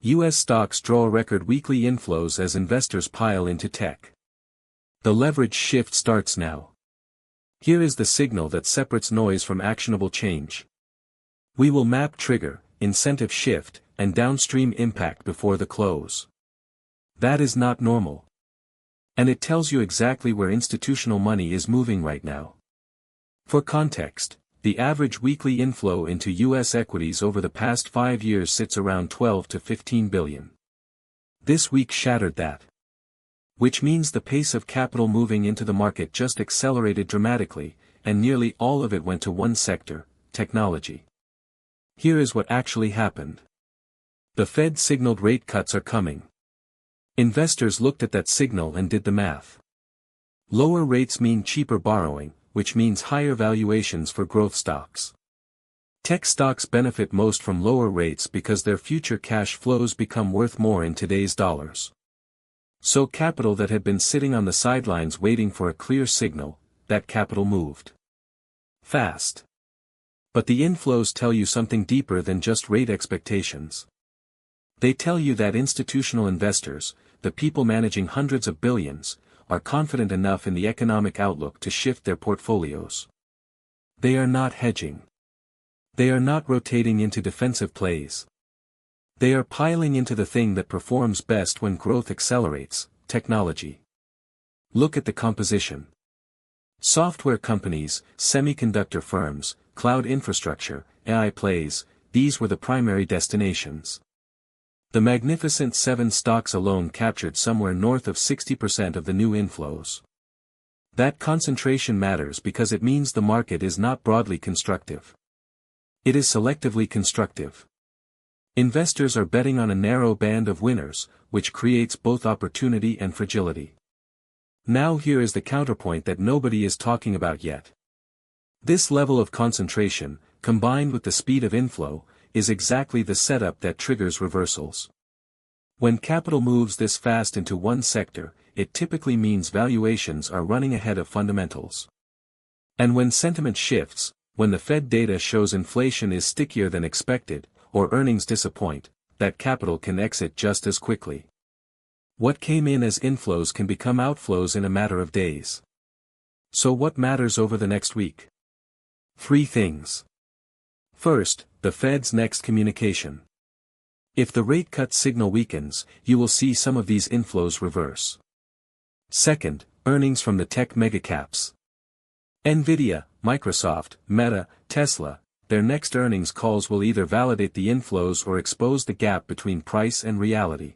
U.S. stocks draw record weekly inflows as investors pile into tech. The leverage shift starts now. Here is the signal that separates noise from actionable change. We will map trigger, incentive shift, and downstream impact before the close. That is not normal. And it tells you exactly where institutional money is moving right now. For context, the average weekly inflow into U.S. equities over the past 5 years sits around 12 to 15 billion. This week shattered that. Which means the pace of capital moving into the market just accelerated dramatically, and nearly all of it went to one sector, technology. Here is what actually happened. The Fed signaled rate cuts are coming. Investors looked at that signal and did the math. Lower rates mean cheaper borrowing, which means higher valuations for growth stocks. Tech stocks benefit most from lower rates because their future cash flows become worth more in today's dollars. So capital that had been sitting on the sidelines waiting for a clear signal, that capital moved fast. But the inflows tell you something deeper than just rate expectations. They tell you that institutional investors, the people managing hundreds of billions, are confident enough in the economic outlook to shift their portfolios. They are not hedging. They are not rotating into defensive plays. They are piling into the thing that performs best when growth accelerates, technology. Look at the composition. Software companies, semiconductor firms, cloud infrastructure, AI plays, these were the primary destinations. The Magnificent Seven stocks alone captured somewhere north of 60% of the new inflows. That concentration matters because it means the market is not broadly constructive. It is selectively constructive. Investors are betting on a narrow band of winners, which creates both opportunity and fragility. Now here is the counterpoint that nobody is talking about yet. This level of concentration, combined with the speed of inflow, is exactly the setup that triggers reversals. When capital moves this fast into one sector, it typically means valuations are running ahead of fundamentals. And when sentiment shifts, when the Fed data shows inflation is stickier than expected, or earnings disappoint, that capital can exit just as quickly. What came in as inflows can become outflows in a matter of days. So what matters over the next week? 3 things. First, the Fed's next communication. If the rate cut signal weakens, you will see some of these inflows reverse. Second, earnings from the tech megacaps. Nvidia, Microsoft, Meta, Tesla, their next earnings calls will either validate the inflows or expose the gap between price and reality.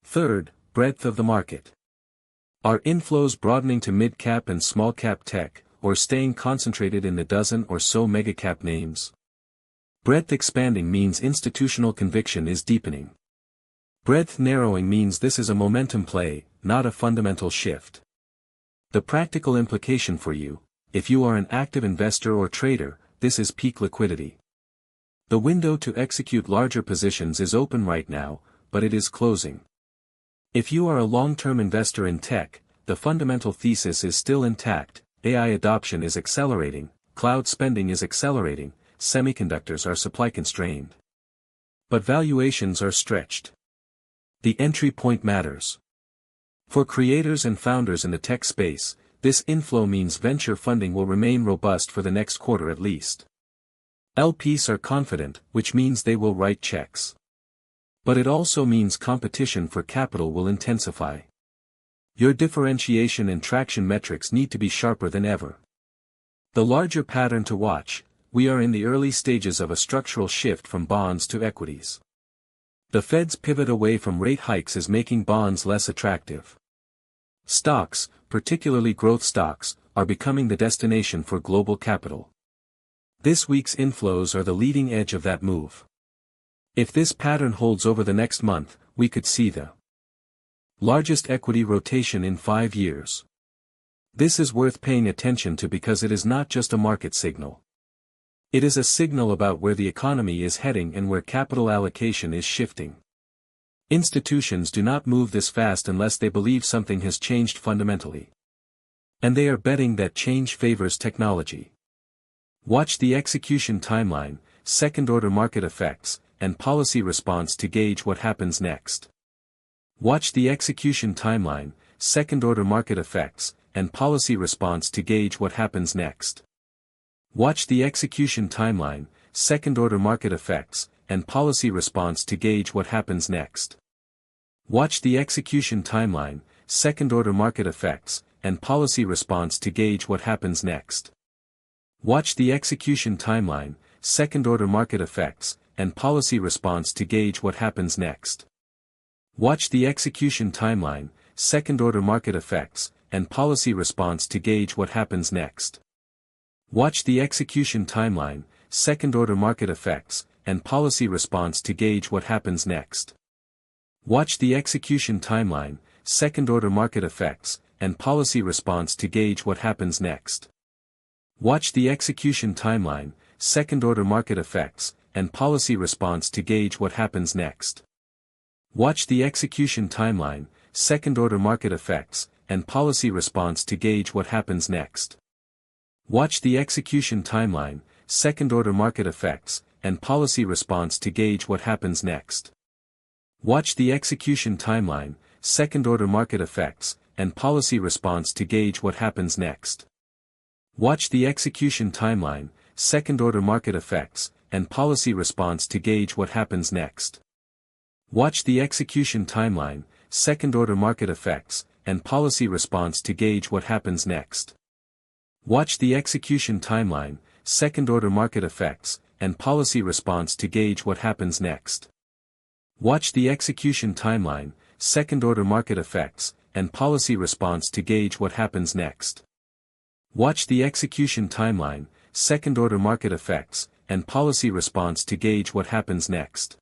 Third, breadth of the market. Are inflows broadening to mid-cap and small-cap tech, or staying concentrated in the dozen or so mega-cap names? Breadth expanding means institutional conviction is deepening. Breadth narrowing means this is a momentum play, not a fundamental shift. The practical implication for you, if you are an active investor or trader, this is peak liquidity. The window to execute larger positions is open right now, but it is closing. If you are a long-term investor in tech, the fundamental thesis is still intact, AI adoption is accelerating, cloud spending is accelerating, semiconductors are supply constrained. But valuations are stretched. The entry point matters. For creators and founders in the tech space, this inflow means venture funding will remain robust for the next quarter at least. LPs are confident, which means they will write checks. But it also means competition for capital will intensify. Your differentiation and traction metrics need to be sharper than ever. The larger pattern to watch: we are in the early stages of a structural shift from bonds to equities. The Fed's pivot away from rate hikes is making bonds less attractive. Stocks, particularly growth stocks, are becoming the destination for global capital. This week's inflows are the leading edge of that move. If this pattern holds over the next month, we could see the largest equity rotation in 5 years. This is worth paying attention to because it is not just a market signal. It is a signal about where the economy is heading and where capital allocation is shifting. Institutions do not move this fast unless they believe something has changed fundamentally. And they are betting that change favors technology. Watch the execution timeline, second-order market effects, and policy response to gauge what happens next. Watch the execution timeline, second-order market effects, and policy response to gauge what happens next. Watch the execution timeline, second-order market effects, and policy response to gauge what happens next. Watch the execution timeline, second-order market effects, and policy response to gauge what happens next. Watch the execution timeline, second-order market effects, and policy response to gauge what happens next. Watch the execution timeline, second-order market effects, and policy response to gauge what happens next. Watch the execution timeline, second-order market effects, and policy response to gauge what happens next. Watch the execution timeline, second-order market effects, and policy response to gauge what happens next. Watch the execution timeline, second-order market effects, and policy response to gauge what happens next. Watch the execution timeline, second-order market effects, and policy response to gauge what happens next. Watch the execution timeline, second-order market effects, and policy response to gauge what happens next. Watch the execution timeline, second-order market effects, and policy response to gauge what happens next. Watch the execution timeline, second-order market effects, and policy response to gauge what happens next. Watch the execution timeline, second-order market effects, and policy response to gauge what happens next. Watch the execution timeline, second-order market effects, and policy response to gauge what happens next. Watch the execution timeline, second-order market effects, and policy response to gauge what happens next. Watch the execution timeline, second-order market effects, and policy response to gauge what happens next.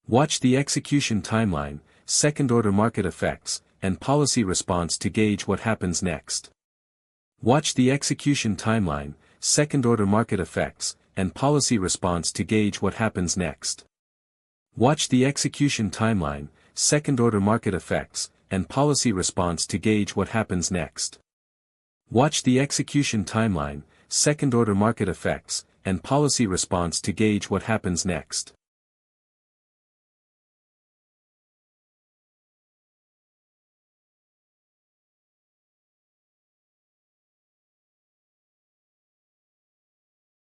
Watch the execution timeline, second-order market effects, and policy response to gauge what happens next. Watch the execution timeline, second-order market effects, and policy response to gauge what happens next. Watch the execution timeline, second-order market effects, and policy response to gauge what happens next. Watch the execution timeline, second-order market effects, and policy response to gauge what happens next.